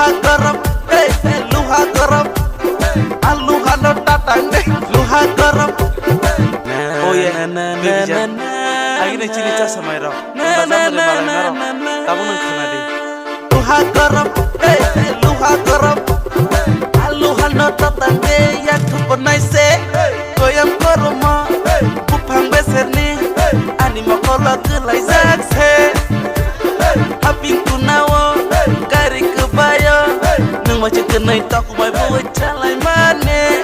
luha garam, luha garam, luha no tatang deh, luha garam. Oh yeah, baby Jan. Agini chini cha samay raw. Bazar mode malay maro. Tabu nang khana di. Luha garam, luha garam, luha no tatang deh, yak tu nai se, goyam koroma, bupang beser ni, anima kola kelai zak se, aping kunawo, kari kebayo, nung macam kenai tak kumai buat calai mane,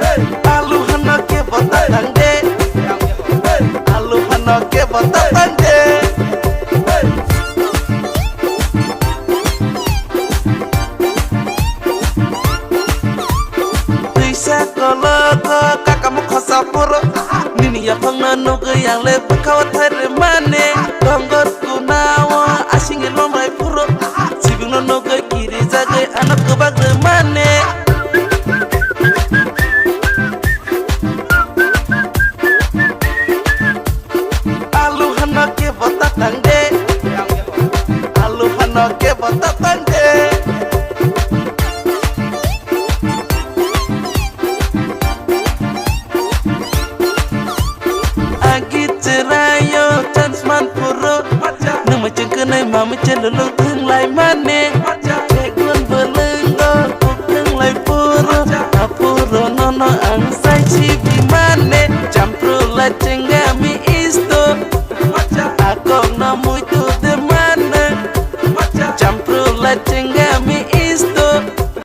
luha no ke botatang deh, luha no ke botatang deh. Logo kakamu khosa puro nini ya phangna nogo yang le pakawa thare mane dongot kunawa asinge lombai puro sibino nogo kiri jagai anak kebag mane alu hana ke botatang de alu hana ke botatang de. Macam kenai mama celulung teng lai mane cegun belenggo teng lai puro apuro nono angsai cibi mane campur la cenggami isto akong na muito de mane campur la cenggami